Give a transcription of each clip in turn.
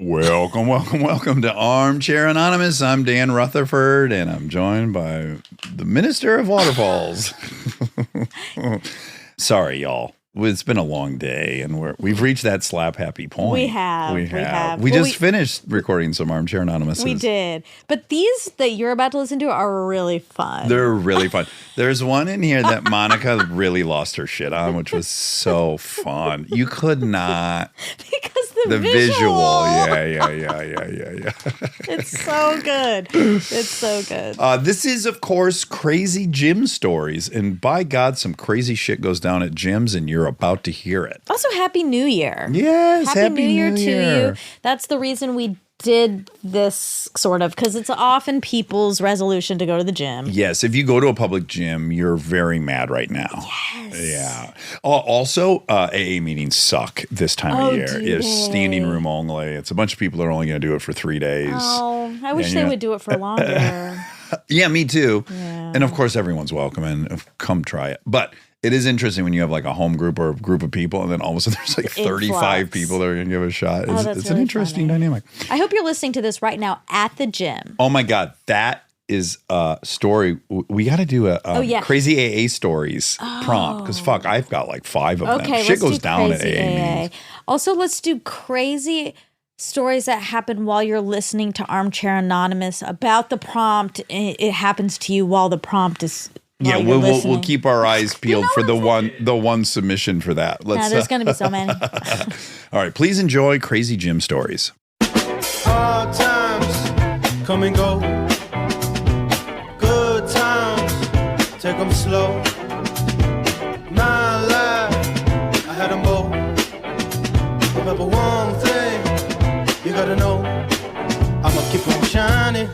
Welcome to Armchair Anonymous. I'm Dan Rutherford, and I'm joined by the Minister of Waterfalls. Sorry, y'all. It's been a long day, and we've reached that slap happy point. We have. We just finished recording some Armchair Anonymous. We did. But these that you're about to listen to are really fun. They're really fun. There's one in here that Monica really lost her shit on, which was so fun. You could not. Because the visual. Yeah. It's so good. It's so good. This is, of course, Crazy Gym Stories. And by God, some crazy shit goes down at gyms, and you're about to hear it. Also, Happy New Year. Yes, Happy New Year to you. That's the reason we did this sort of, because it's often people's resolution to go to the gym. Yes, if you go to a public gym, you're very mad right now. Yes. Yeah. Also, AA meetings suck this time of year. It's standing room only. It's a bunch of people that are only going to do it for 3 days. Oh, I wish they would do it for longer. Yeah, me too. Yeah. And of course, everyone's welcome, and come try it. But it is interesting when you have like a home group or a group of people, and then all of a sudden there's like 35 people that are going to give it a shot. It's really an interesting dynamic. I hope you're listening to this right now at the gym. Oh my God, that is a story. We got to do a crazy AA stories prompt, because fuck, I've got like 5 of them. Shit goes down at AA meetings. Also, let's do crazy stories that happen while you're listening to Armchair Anonymous about the prompt. It happens to you while the prompt is. Yeah, we'll keep our eyes peeled for the one submission for that. There's going to be so many. All right, please enjoy Crazy Gym Stories. Hard times come and go. Good times, take them slow. My life, I had them both. Remember one thing, you gotta know, I'ma keep on shining.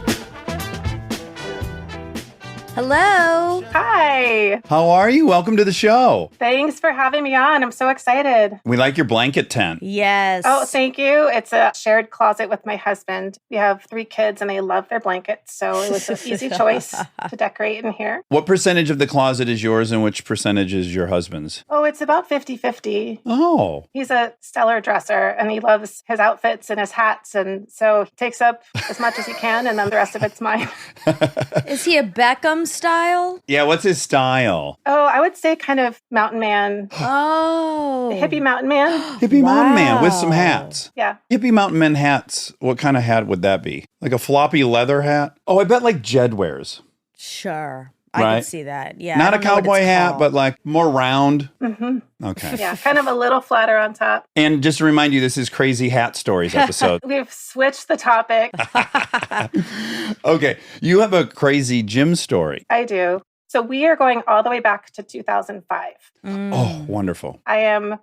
Hello. Hi. How are you? Welcome to the show. Thanks for having me on. I'm so excited. We like your blanket tent. Yes. Oh, thank you. It's a shared closet with my husband. We have 3 kids and they love their blankets. So it was an easy choice to decorate in here. What percentage of the closet is yours and which percentage is your husband's? Oh, it's about 50-50. Oh. He's a stellar dresser and he loves his outfits and his hats. And so he takes up as much as he can and then the rest of it's mine. Is he a Beckham style? Yeah, what's his style? Oh, I would say kind of mountain man. Oh. Hippie mountain man. Hippie mountain man with some hats. Yeah. Hippie mountain man hats. What kind of hat would that be? Like a floppy leather hat? Oh, I bet like Jed wears. Sure. Right? I can see that. Yeah. Not a cowboy hat, but like more round. Mm-hmm. Okay. Yeah, kind of a little flatter on top. And just to remind you, this is Crazy Hat Stories episode. We've switched the topic. Okay. You have a crazy gym story. I do. So we are going all the way back to 2005. Oh, wonderful. I am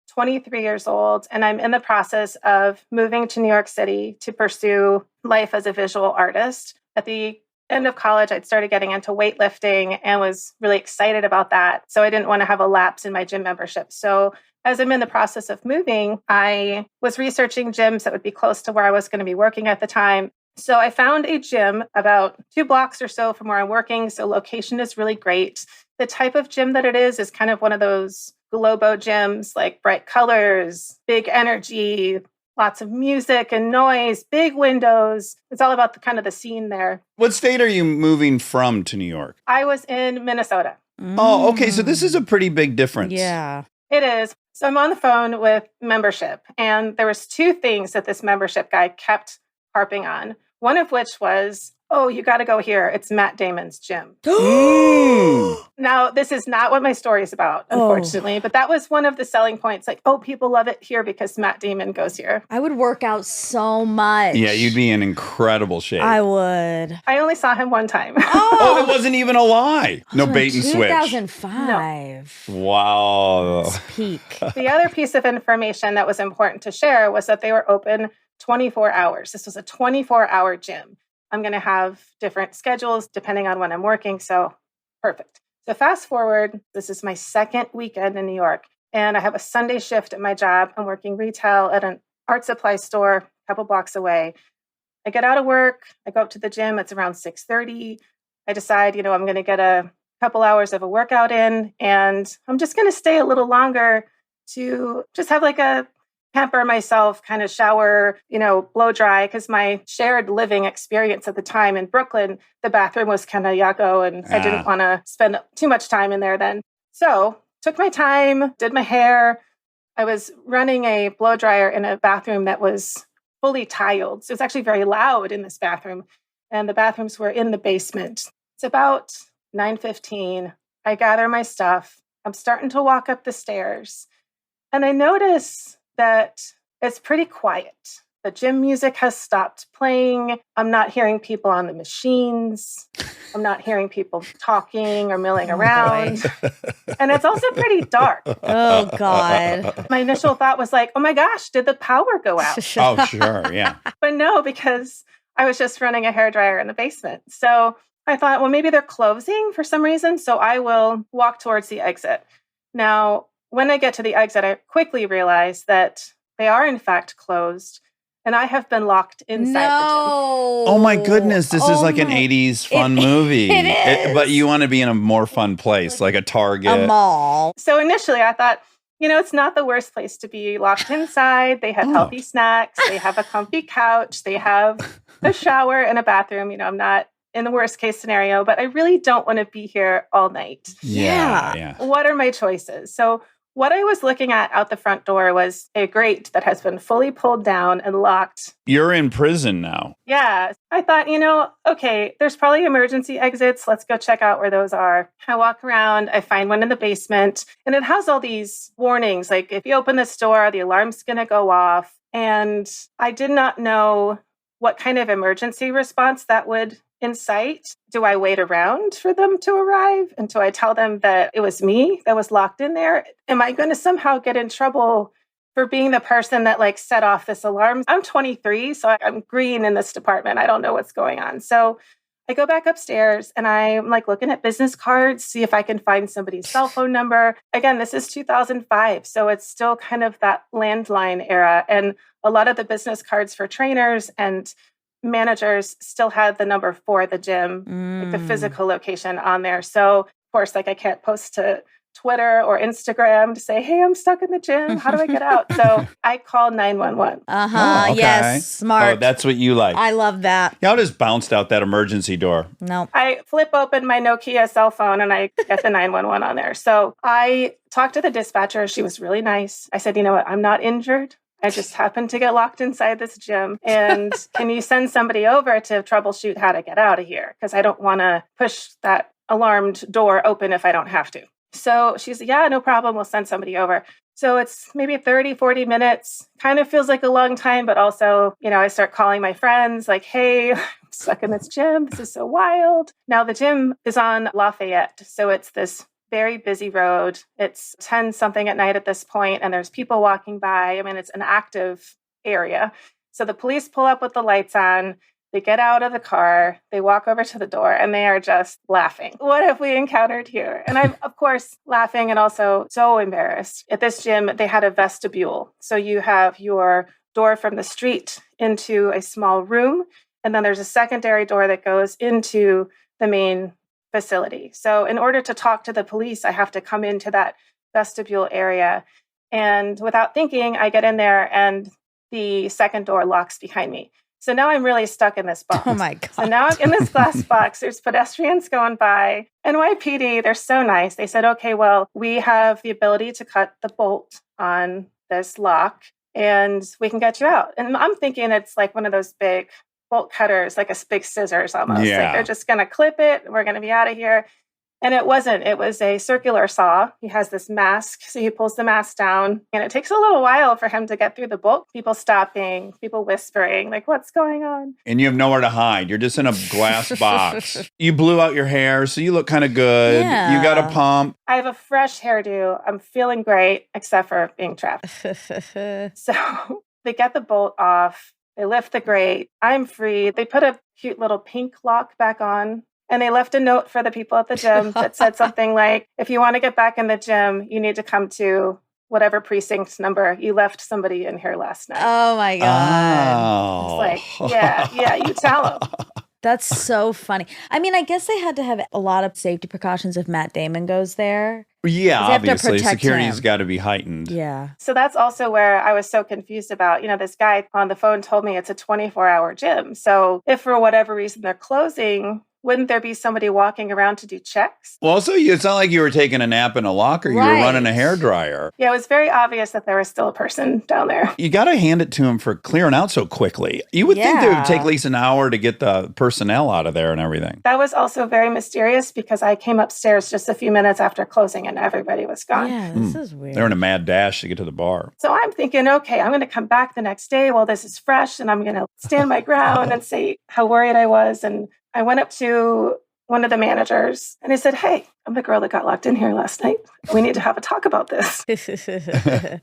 23 years old and I'm in the process of moving to New York City to pursue life as a visual artist. At the end of college, I'd started getting into weightlifting and was really excited about that. So I didn't want to have a lapse in my gym membership. So as I'm in the process of moving, I was researching gyms that would be close to where I was going to be working at the time. So I found a gym about 2 blocks or so from where I'm working. So location is really great. The type of gym that it is kind of one of those Globo gyms, like bright colors, big energy, lots of music and noise, big windows. It's all about the kind of the scene there. What state are you moving from to New York? I was in Minnesota. Oh, okay. So this is a pretty big difference. Yeah. It is. So I'm on the phone with membership, and there was 2 things that this membership guy kept harping on. One of which was, oh, you got to go here. It's Matt Damon's gym. Now, this is not what my story is about, unfortunately, but that was one of the selling points. Like, oh, people love it here because Matt Damon goes here. I would work out so much. Yeah, you'd be in incredible shape. I would. I only saw him one time. Oh, it wasn't even a lie. No bait and switch. 2005. No. Wow. It's peak. The other piece of information that was important to share was that they were open 24 hours. This was a 24-hour gym. I'm going to have different schedules depending on when I'm working. So perfect. So fast forward, this is my 2nd weekend in New York, and I have a Sunday shift at my job. I'm working retail at an art supply store a couple blocks away. I get out of work. I go up to the gym. It's around 6:30. I decide, I'm going to get a couple hours of a workout in, and I'm just going to stay a little longer to just have like a pamper myself, kind of shower, blow dry, because my shared living experience at the time in Brooklyn, the bathroom was kind of yucko, and I didn't want to spend too much time in there then. So took my time, did my hair. I was running a blow dryer in a bathroom that was fully tiled. So it's actually very loud in this bathroom. And the bathrooms were in the basement. It's about 9:15. I gather my stuff. I'm starting to walk up the stairs. And I notice that it's pretty quiet. The gym music has stopped playing. I'm not hearing people on the machines. I'm not hearing people talking or milling around. And it's also pretty dark. Oh, God. My initial thought was like, oh my gosh, did the power go out? Oh, sure. Yeah. But no, because I was just running a hairdryer in the basement. So I thought, well, maybe they're closing for some reason. So I will walk towards the exit. Now, when I get to the exit, I quickly realize that they are in fact closed. And I have been locked inside the gym. Oh my goodness. This is like an 80s fun movie. It is. But you want to be in a more fun place, like a Target. A mall. So initially I thought, it's not the worst place to be locked inside. They have healthy snacks. They have a comfy couch. They have a shower and a bathroom. I'm not in the worst case scenario, but I really don't want to be here all night. Yeah. What are my choices? So what I was looking at out the front door was a grate that has been fully pulled down and locked. You're in prison now. Yeah. I thought, okay, there's probably emergency exits. Let's go check out where those are. I walk around. I find one in the basement. And it has all these warnings. Like, if you open this door, the alarm's going to go off. And I did not know what kind of emergency response that would incite. Do I wait around for them to arrive? And do I tell them that it was me that was locked in there? Am I going to somehow get in trouble for being the person that set off this alarm? I'm 23, so I'm green in this department. I don't know what's going on. So I go back upstairs and I'm looking at business cards, see if I can find somebody's cell phone number. Again, this is 2005. So it's still kind of that landline era. And a lot of the business cards for trainers and managers still had the number for the gym, the physical location on there. So of course, I can't post to Twitter or Instagram to say, hey, I'm stuck in the gym. How do I get out? So I call 911. Oh, okay. Yes. Smart. Oh, that's what you like. I love that. Yeah, I just bounced out that emergency door. No. I flip open my Nokia cell phone and I get the 911 on there. So I talked to the dispatcher. She was really nice. I said, you know what? I'm not injured. I just happened to get locked inside this gym. And can you send somebody over to troubleshoot how to get out of here? Because I don't want to push that alarmed door open if I don't have to. So she's, yeah, no problem. We'll send somebody over. So it's maybe 30, 40 minutes. Kind of feels like a long time, but also, I start calling my friends hey, I'm stuck in this gym. This is so wild. Now the gym is on Lafayette. So it's this very busy road. It's 10 something at night at this point, and there's people walking by. I mean, it's an active area. So the police pull up with the lights on. They get out of the car. They walk over to the door, and they are just laughing. What have we encountered here? And I'm, of course, laughing and also so embarrassed. At this gym, they had a vestibule. So you have your door from the street into a small room, and then there's a secondary door that goes into the main facility. So in order to talk to the police, I have to come into that vestibule area. And without thinking, I get in there and the second door locks behind me. So now I'm really stuck in this box. Oh my God. So now I'm in this glass box. There's pedestrians going by. NYPD, they're so nice. They said, okay, well, we have the ability to cut the bolt on this lock and we can get you out. And I'm thinking it's like one of those big bolt cutters, like a big scissors almost. Yeah. Like they're just going to clip it. We're going to be out of here. And it wasn't. It was a circular saw. He has this mask. So he pulls the mask down. And it takes a little while for him to get through the bolt. People stopping, people whispering, what's going on? And you have nowhere to hide. You're just in a glass box. You blew out your hair, so you look kind of good. Yeah. You got a pump. I have a fresh hairdo. I'm feeling great, except for being trapped. So they get the bolt off. They lift the grate. I'm free. They put a cute little pink lock back on. And they left a note for the people at the gym that said something like, if you want to get back in the gym, you need to come to whatever precinct number. You left somebody in here last night. Oh my God. Oh. It's yeah, you tell them. That's so funny. I mean, I guess they had to have a lot of safety precautions if Matt Damon goes there. Yeah, obviously. Security's got to be heightened. Yeah. So that's also where I was so confused about, this guy on the phone told me it's a 24-hour gym. So if for whatever reason they're closing, wouldn't there be somebody walking around to do checks? Well, also, it's not like you were taking a nap in a locker. You were running a hairdryer. Yeah, it was very obvious that there was still a person down there. You got to hand it to him for clearing out so quickly. You would think it would take at least an hour to get the personnel out of there and everything. That was also very mysterious because I came upstairs just a few minutes after closing and everybody was gone. Yeah, this is weird. They're in a mad dash to get to the bar. So I'm thinking, okay, I'm going to come back the next day while this is fresh and I'm going to stand my ground and say how worried I was. And I went up to one of the managers and I said, hey, I'm the girl that got locked in here last night. We need to have a talk about this.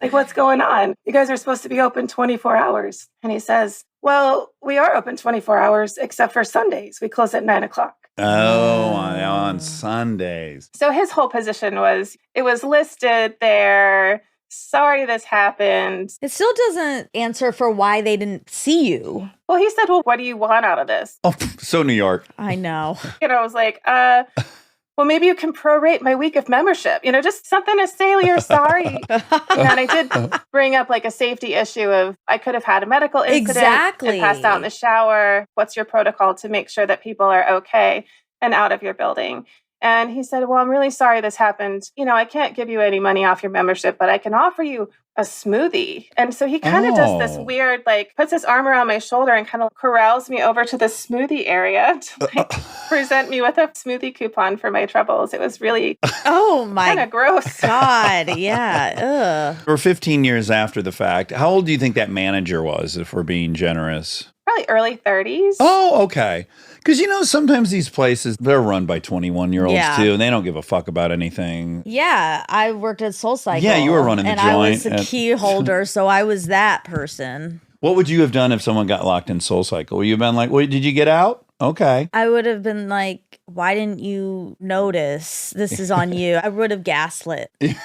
Like, what's going on? You guys are supposed to be open 24 hours. And he says, well, we are open 24 hours except for Sundays. We close at 9:00. Oh, on Sundays. So his whole position was, it was listed there. Sorry this happened. It still doesn't answer for why they didn't see you. Well, he said, well, what do you want out of this? Oh, so New York. I know. I was like, well, maybe you can prorate my week of membership. Just something to say you're sorry. And I did bring up like a safety issue of I could have had a medical incident. Exactly. And passed out in the shower. What's your protocol to make sure that people are okay and out of your building? And he said, well, I'm really sorry this happened. I can't give you any money off your membership, but I can offer you a smoothie. And so he kind of does this weird, puts his arm around my shoulder and kind of corrals me over to the smoothie area to present me with a smoothie coupon for my troubles. It was really kind of gross. God, yeah. We're 15 years after the fact. How old do you think that manager was, if we're being generous? Probably early 30s. Oh, okay. Because, sometimes these places, they're run by 21-year-olds, too, and they don't give a fuck about anything. Yeah, I worked at SoulCycle. Yeah, you were running the joint. And I was the key holder, so I was that person. What would you have done if someone got locked in SoulCycle? Would you have been like, wait, did you get out? Okay. I would have been like, why didn't you notice? This is on you. I would have gaslit them.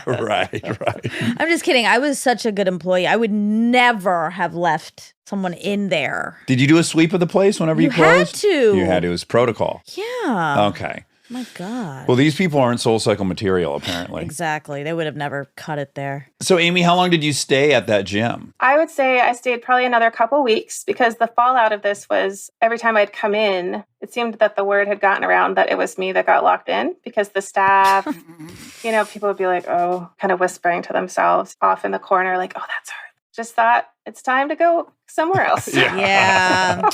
Right. I'm just kidding. I was such a good employee. I would never have left someone in there. Did you do a sweep of the place whenever you closed? You had to. You had to. It was protocol. Yeah. Okay. My God. Well, these people aren't SoulCycle material, apparently. Exactly. They would have never cut it there. So, Amy, how long did you stay at that gym? I would say I stayed probably another couple weeks because the fallout of this was every time I'd come in, it seemed that the word had gotten around that it was me that got locked in because the staff, people would be like, oh, kind of whispering to themselves off in the corner, like, oh, that's her. Just thought it's time to go somewhere else. Yeah.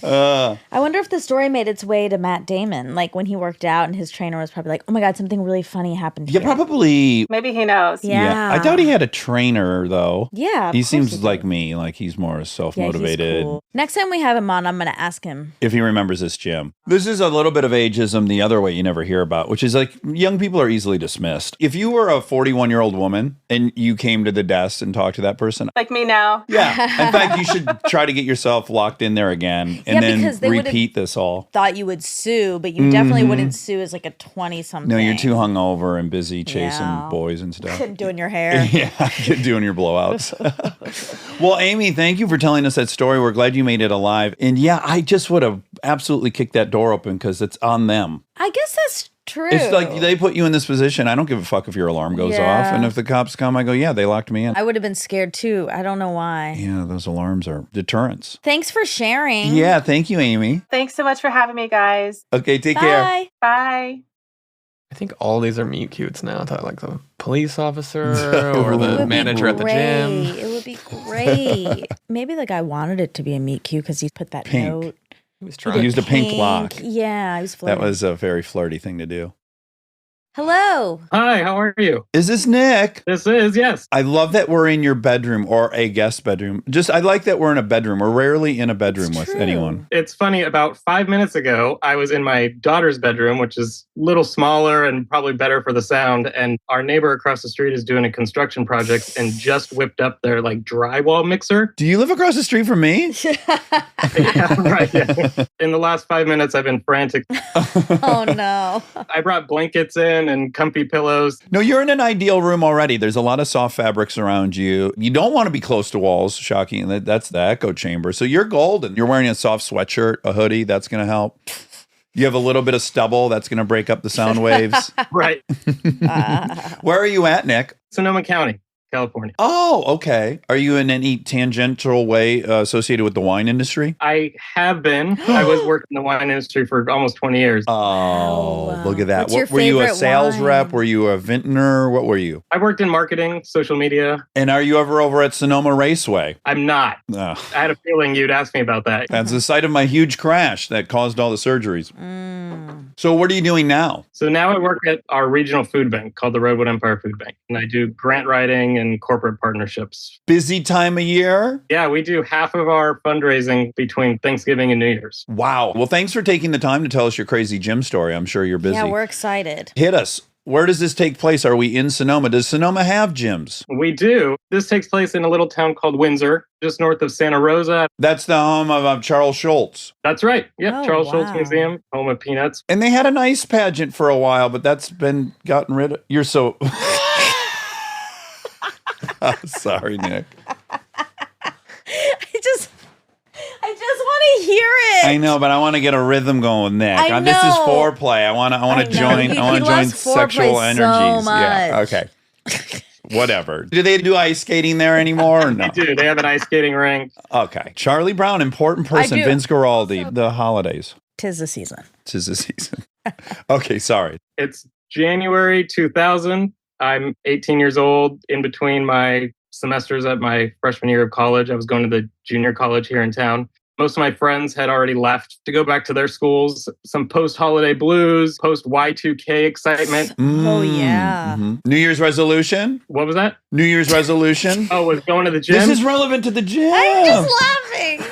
I wonder if the story made its way to Matt Damon, like when he worked out and his trainer was probably like, oh my God, something really funny happened here. Yeah, probably. Maybe he knows. Yeah. I doubt he had a trainer, though. Yeah. He seems like me, like he's more self-motivated. Yeah, he's cool. Next time we have him on, I'm going to ask him if he remembers this gym. This is a little bit of ageism the other way you never hear about, which is like young people are easily dismissed. If you were a 41-year-old woman and you came to the desk and talked to that person. Like me now. Yeah. In fact, you should try to get yourself locked in there again and then repeat this all. Thought you would sue, but you definitely wouldn't sue as like a 20-something. No, you're too hungover and busy chasing boys and stuff. Doing your hair. Yeah, doing your blowouts. Well, Amy, thank you for telling us that story. We're glad you made it alive. And yeah, I just would have absolutely kicked that door open because it's on them. I guess that's true. It's like they put you in this position. I don't give a fuck if your alarm goes off. And if the cops come, I go, yeah, they locked me in. I would have been scared too. I don't know why. Yeah, those alarms are deterrents. Thanks for sharing. Yeah, thank you, Amy. Thanks so much for having me, guys. Okay, take care. Bye. I think all these are meet cutes now. Like the police officer or the manager at the gym. It would be great. Maybe the guy wanted it to be a meet cute because he put that note. He was trying. He used a pink lock. Yeah, he was flirting. That was a very flirty thing to do. Hello. Hi, how are you? Is this Nick? This is, yes. I love that we're in your bedroom or a guest bedroom. I like that we're in a bedroom. We're rarely in a bedroom with anyone. It's funny, about 5 minutes ago, I was in my daughter's bedroom, which is a little smaller and probably better for the sound. And our neighbor across the street is doing a construction project and just whipped up their drywall mixer. Do you live across the street from me? Yeah, right. Yeah. In the last 5 minutes, I've been frantic. Oh, no. I brought blankets in cushion and comfy pillows. No, you're in an ideal room already. There's a lot of soft fabrics around you. You don't want to be close to walls. Shocking. That's the echo chamber. So you're golden. You're wearing a soft sweatshirt, a hoodie. That's going to help. You have a little bit of stubble. That's going to break up the sound waves. Right. Where are you at, Nick? Sonoma County, California. Oh, okay. Are you in any tangential way associated with the wine industry? I have been. I was working in the wine industry for almost 20 years. Oh, wow. Look at that. What's your Were you a favorite sales wine? rep? Were you a vintner? What were you? I worked in marketing, social media. And are you ever over at Sonoma Raceway? I'm not. Ugh. I had a feeling you'd ask me about that. That's the site of my huge crash that caused all the surgeries. So what are you doing now? So now I work at our regional food bank called the Redwood Empire Food Bank. And I do grant writing and corporate partnerships. Busy time of year? Yeah, we do half of our fundraising between Thanksgiving and New Year's. Wow. Well, thanks for taking the time to tell us your crazy gym story. I'm sure you're busy. Yeah, we're excited. Hit us. Where does this take place? Are we in Sonoma? Does Sonoma have gyms? We do. This takes place in a little town called Windsor, just north of Santa Rosa. That's the home of Charles Schultz. That's right. Yep, Oh, Charles Schultz wow. Museum, home of Peanuts. And they had a nice pageant for a while, but that's been gotten rid of. You're so... Sorry, Nick. I just want to hear it. I know, but I want to get a rhythm going with Nick. I This is know. foreplay. I want to I know. join. He I want to join loves foreplay sexual so energies. Yeah. much. Okay. Whatever. Do they do ice skating there anymore or no? They do. They have an ice skating rink. Okay. Charlie Brown, important person. do. Vince Guaraldi. The holidays. 'Tis the season. 'Tis the season. Okay. Sorry. It's January 2000. I'm 18 years old. In between my semesters at my freshman year of college, I was going to the junior college here in town. Most of my friends had already left to go back to their schools. Some post-holiday blues, post-Y2K excitement. Oh, yeah. New Year's resolution? What was that? New Year's resolution? Oh, was going to the gym? This is relevant to the gym. I'm just laughing.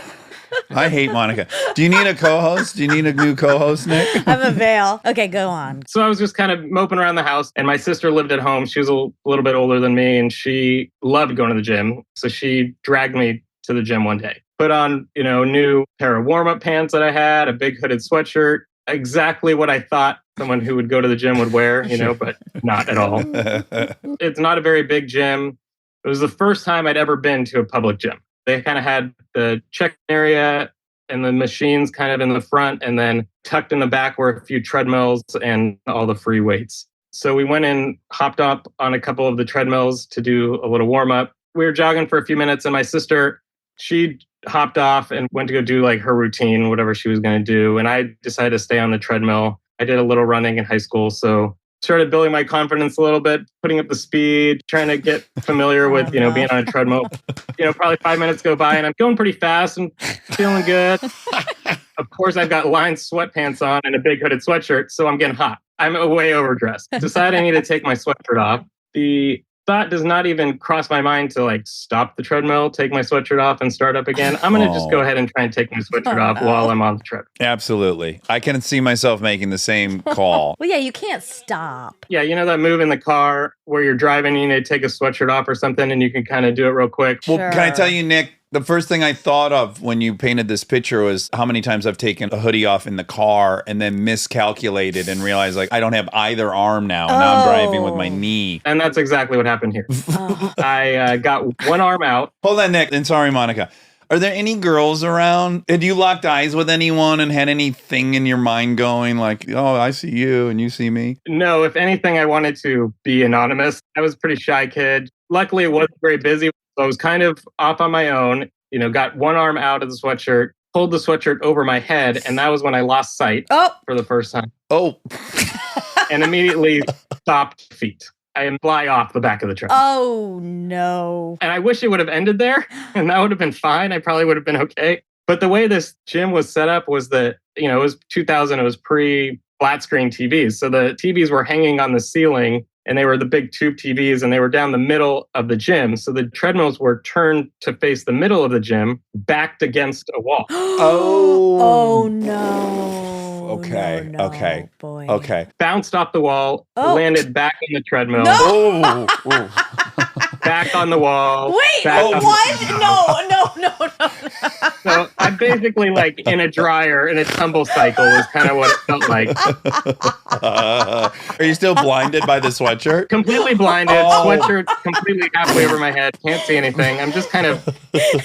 I hate Monica. Do you need a co-host? Do you need a new co-host, Nick? I'm a veil. Okay, go on. So I was just kind of moping around the house, and my sister lived at home. She was a little bit older than me, and she loved going to the gym. So she dragged me to the gym one day. Put on, a new pair of warm-up pants that I had, a big hooded sweatshirt, exactly what I thought someone who would go to the gym would wear, but not at all. It's not a very big gym. It was the first time I'd ever been to a public gym. They kind of had the check area and the machines kind of in the front, and then tucked in the back were a few treadmills and all the free weights. So we went and hopped up on a couple of the treadmills to do a little warm up. We were jogging for a few minutes, and my sister, she hopped off and went to go do like her routine, whatever she was going to do. And I decided to stay on the treadmill. I did a little running in high school, so started building my confidence a little bit, putting up the speed, trying to get familiar with, being on a treadmill. Probably 5 minutes go by and I'm going pretty fast and feeling good. Of course, I've got lined sweatpants on and a big hooded sweatshirt, so I'm getting hot. I'm way overdressed. Decide I need to take my sweatshirt off. The thought does not even cross my mind to stop the treadmill, take my sweatshirt off and start up again. I'm going to just go ahead and try and take my sweatshirt off while I'm on the treadmill. Absolutely. I can see myself making the same call. Well, yeah, you can't stop. Yeah, that move in the car where you're driving, you need to take a sweatshirt off or something and you can kind of do it real quick. Well, can I tell you, Nick, the first thing I thought of when you painted this picture was how many times I've taken a hoodie off in the car and then miscalculated and realized I don't have either arm now. And now I'm driving with my knee. And that's exactly what happened here. I got one arm out. Hold on, Nick. And sorry, Monica. Are there any girls around? Had you locked eyes with anyone and had anything in your mind going oh, I see you and you see me? No, if anything, I wanted to be anonymous. I was a pretty shy kid. Luckily, it wasn't very busy. So I was kind of off on my own, got one arm out of the sweatshirt, pulled the sweatshirt over my head. And that was when I lost sight for the first time. Oh. And immediately stopped feet. I fly off the back of the truck. Oh, no. And I wish it would have ended there, and that would have been fine. I probably would have been okay. But the way this gym was set up was that, it was 2000, it was pre-flat screen TVs. So the TVs were hanging on the ceiling, and they were the big tube TVs, and they were down the middle of the gym. So the treadmills were turned to face the middle of the gym, backed against a wall. Oh, no. Okay. No, Okay. Boy. Okay. Bounced off the wall, landed back on the treadmill. No. Oh. Back on the wall. Wait, back on what? the No. So I basically like in a dryer in a tumble cycle is kind of what it felt like. Are you still blinded by the sweatshirt? Completely blinded, sweatshirt completely halfway over my head, can't see anything. I'm just kind of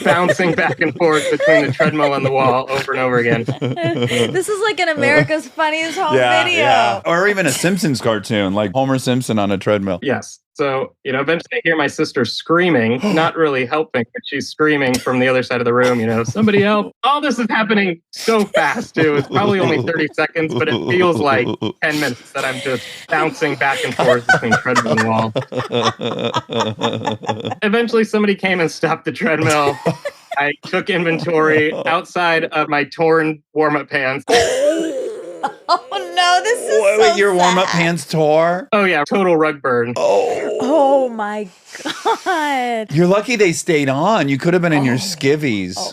bouncing back and forth between the treadmill and the wall over and over again. This is like an America's Funniest Home Video. Yeah. Or even a Simpsons cartoon, like Homer Simpson on a treadmill. Yes. So, eventually I hear my sister screaming, not really helping, but she's screaming from the other side of the room, somebody help. All this is happening so fast, too. It's probably only 30 seconds, but it feels like 10 minutes that I'm just bouncing back and forth between treadmill and wall. Eventually, somebody came and stopped the treadmill. I took inventory outside of my torn warm-up pants. Oh no, this is Wait, your warm-up pants tore? Oh yeah, total rug burn. Oh my God. You're lucky they stayed on. You could have been in your skivvies. Oh.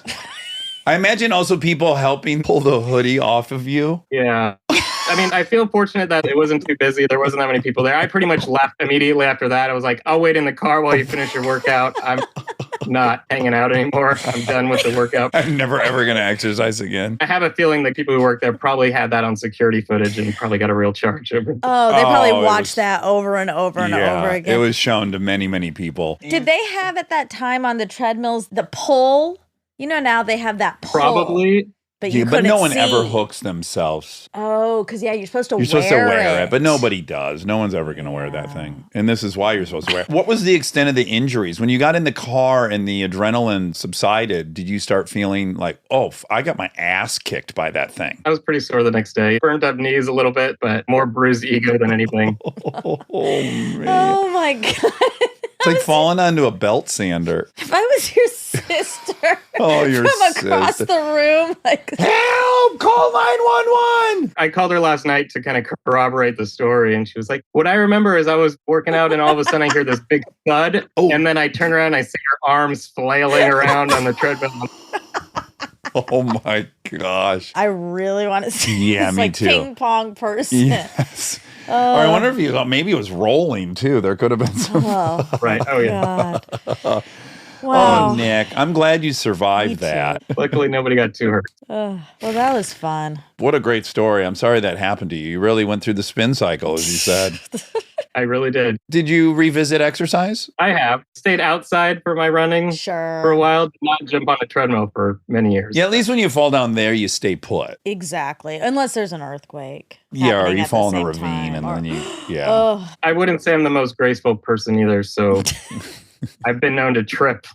I imagine also people helping pull the hoodie off of you. Yeah. I mean, I feel fortunate that it wasn't too busy. There wasn't that many people there. I pretty much left immediately after that. I was like, I'll wait in the car while you finish your workout. I'm not hanging out anymore. I'm done with the workout. I'm never, ever going to exercise again. I have a feeling that people who work there probably had that on security footage and probably got a real charge over it. Oh, they probably it watched that over and over and over again. It was shown to many, many people. Did they have at that time on the treadmills the pull? Now they have that pull. Probably. But you but no one see. ever hooks themselves. Oh, because you're supposed to wear it. But nobody does. No one's ever going to wear that thing. And this is why you're supposed to wear it. What was the extent of the injuries? When you got in the car and the adrenaline subsided, did you start feeling like, I got my ass kicked by that thing? I was pretty sore the next day. Burned up knees a little bit, but more bruised ego than anything. Man. Oh, my God. It's like falling onto a belt sander. If I was your sister your from across sister. the room, like, help, call 911. I called her last night to kind of corroborate the story, and she was like, what I remember is I was working out, and all of a sudden I hear this big thud, and then I turn around and I see her arms flailing around on the treadmill. Oh my gosh. I really want to see this, me too. Ping pong person. Yes. Or I wonder if you thought maybe it was rolling too. There could have been some. Right. Oh, yeah. God. Wow. Oh, Nick, I'm glad you survived that. Luckily, nobody got too hurt. Well, that was fun. What a great story. I'm sorry that happened to you. You really went through the spin cycle, as you said. I really did. Did you revisit exercise? I have. Stayed outside for my running for a while. Did not jump on a treadmill for many years. Yeah, at least when you fall down there, you stay put. Exactly. Unless there's an earthquake. Yeah, or you fall in a ravine time, and then you, I wouldn't say I'm the most graceful person either, so I've been known to trip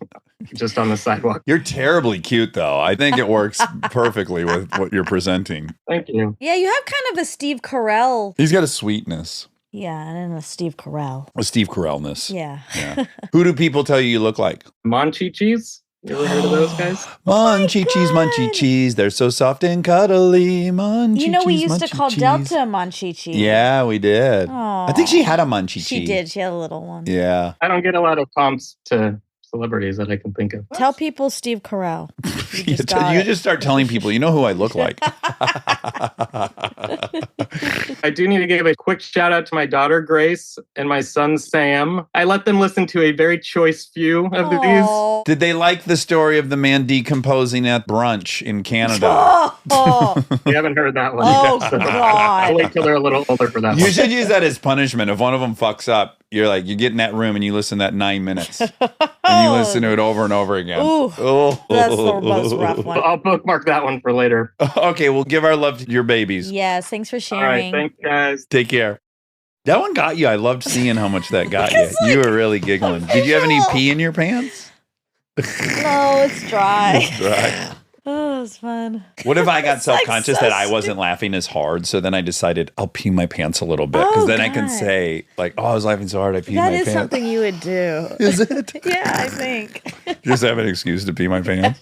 just on the sidewalk. You're terribly cute, though. I think it works perfectly with what you're presenting. Thank you. Yeah, you have kind of a Steve Carell. He's got a sweetness. Yeah, and a Steve Carell. A Steve Carellness. Yeah. Who do people tell you look like? Monchichis? You ever heard of those guys? Monchichis, munchichis. They're so soft and cuddly. Monchichis, we used to call munchichis. Delta a Monchichi. Yeah, we did. I think she had a munchichi. She did. She had a little one. Yeah. I don't get a lot of comps to celebrities that I can think of. Tell people Steve Carell. You just start telling people, you know who I look like. I do need to give a quick shout out to my daughter, Grace, and my son, Sam. I let them listen to a very choice few of these. Did they like the story of the man decomposing at brunch in Canada? You haven't heard that one. Oh, So God. I'll wait till they're a little older for that one. You should use that as punishment. If one of them fucks up, you get in that room and you listen to that 9 minutes. And you listen to it over and over again. Ooh, that's the most rough one. I'll bookmark that one for later. Okay, well, give our love to your babies. Yes, thanks for All sharing. right, thanks, guys. Take care. That one got you. I loved seeing how much that got you. You were really giggling. Did you have any pee in your pants? No, it's dry. Right. Oh, it's fun. What if I got self-conscious so that I wasn't laughing as hard? So then I decided I'll pee my pants a little bit. Because then I can God. say, like, I was laughing so hard I peed That my is pants. something you would do. Is it? Yeah, I think. Just have an excuse to pee my pants.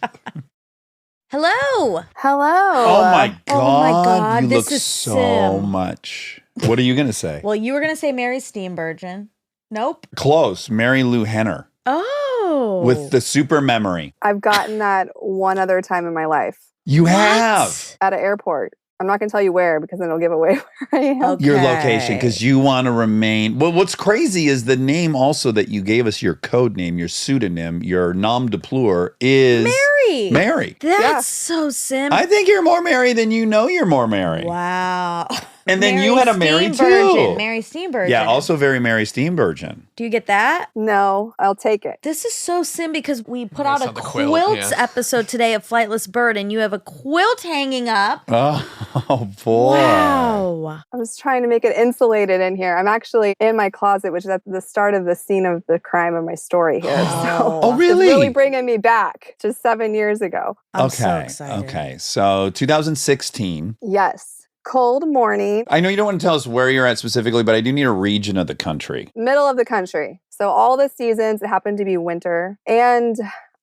Hello. Hello. Oh my God. Oh my God, You this look is so Sim. much. What are you going to say? Well, you were going to say Mary Steenburgen. Nope. Close. Mary Lou Henner. Oh. With the super memory. I've gotten that one other time in my life You have. at an airport. I'm not going to tell you where because then it'll give away where I am. Okay. Your location, because you want to remain. Well, what's crazy is the name also that you gave us, your code name, your pseudonym, your nom de plume is Mary. Mary. Mary. That's Yeah. so sim. I think you're more Mary than you know you're more Mary. Wow. And then you had a Mary Steenburgen. too. Mary Steenburgen. Yeah, also very Mary Steenburgen. Do you get that? No, I'll take it. This is so sim because we put That's out a not the quilt, quilts yeah. episode today of Flightless Bird, and you have a quilt hanging up. Oh boy. Wow. I was trying to make it insulated in here. I'm actually in my closet, which is at the start of the scene of the crime of my story here. So Oh, really? it's really bringing me back to 7 years ago. I'm so excited. Okay. So 2016. Yes. Cold morning, I know you don't want to tell us where you're at specifically, but I do need a region of the country. middle of the country. So all the seasons, it happened to be winter. And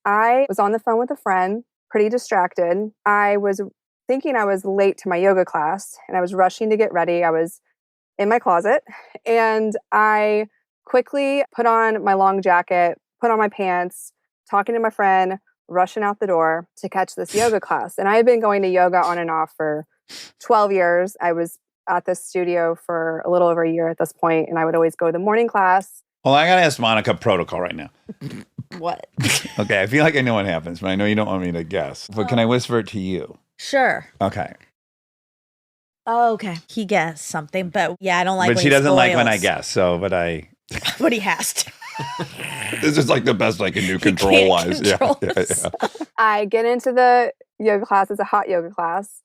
I was on the phone with a friend, pretty distracted. I was thinking I was late to my yoga class and I was rushing to get ready. I was in my closet and I quickly put on my long jacket, put on my pants, talking to my friend, rushing out the door to catch this yoga class. And I had been going to yoga on and off for 12 years. I was at the studio for a little over a year at this point, and I would always go to the morning class. Well, I got to ask Monica protocol right now. What? Okay. I feel like I know what happens, but I know you don't want me to guess. But can I whisper it to you? Sure. Okay. Oh, okay. He guessed something, but yeah, I don't like but when she he doesn't like when I spoils. guess. So, but But he has to. this is like the best I can do He control can't wise. control Yeah. himself. I get into the yoga class. It's a hot yoga class.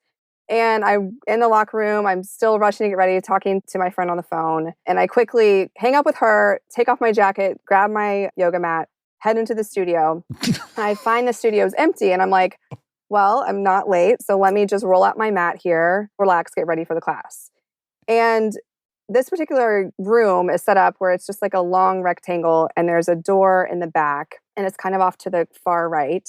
And I'm in the locker room. I'm still rushing to get ready, talking to my friend on the phone. And I quickly hang up with her, take off my jacket, grab my yoga mat, head into the studio. I find the studio's empty. And I'm like, well, I'm not late. So let me just roll out my mat here, relax, get ready for the class. And this particular room is set up where it's just like a long rectangle and there's a door in the back and it's kind of off to the far right.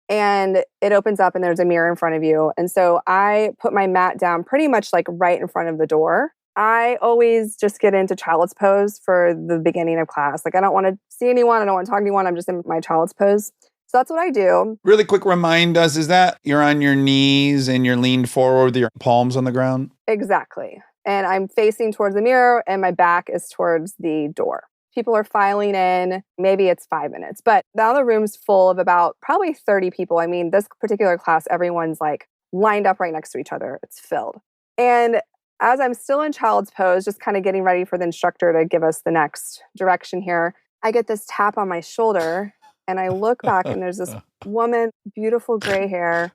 And it opens up and there's a mirror in front of you. And so I put my mat down pretty much like right in front of the door. I always just get into child's pose for the beginning of class. Like I don't want to see anyone. I don't want to talk to anyone. I'm just in my child's pose. So that's what I do. Really quick remind us, is that you're on your knees and you're leaned forward with your palms on the ground? Exactly. And I'm facing towards the mirror and my back is towards the door. People are filing in. Maybe it's 5 minutes, but now the room's full of about probably 30 people. I mean, this particular class, everyone's like lined up right next to each other. It's filled. And as I'm still in child's pose, just kind of getting ready for the instructor to give us the next direction here, I get this tap on my shoulder and I look back and there's this woman, beautiful gray hair,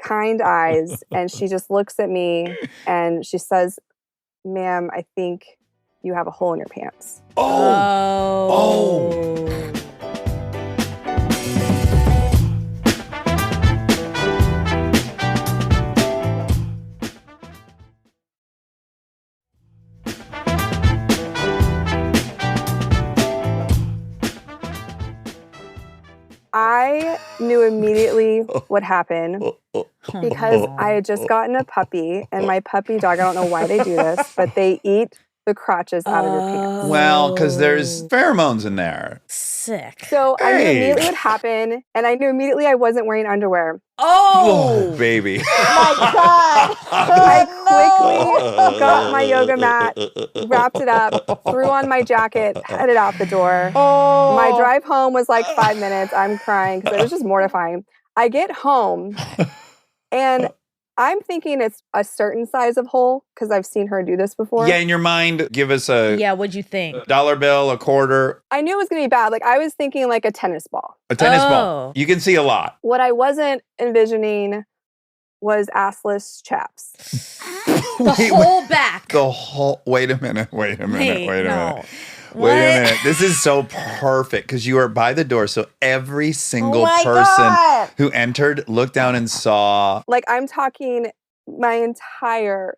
kind eyes. And she just looks at me and she says, "Ma'am, I think you have a hole in your pants." Oh. I knew immediately what happened because I had just gotten a puppy and my puppy dog, I don't know why they do this, but they eat the crotches out of your pants. Well, because there's pheromones in there. Sick. So I knew Hey. immediately what happened and I knew immediately I wasn't wearing underwear. Oh, baby. my God. I Oh, quickly got my yoga mat, wrapped it up, threw on my jacket, headed out the door. Oh. My drive home was like 5 minutes. I'm crying because it was just mortifying. I get home and I'm thinking it's a certain size of hole because I've seen her do this before. Yeah, in your mind, give us a Yeah, what'd you think? dollar bill, a quarter, I knew it was going to be bad. Like I was thinking like a tennis ball. a tennis Oh. ball. You can see a lot. What I wasn't envisioning was assless chaps. The whole back. The whole. Wait a minute. Wait a minute. Wait a minute. Wait What? a minute. This is so perfect because you are by the door. So every single my person God. who entered looked down and saw. Like I'm talking my entire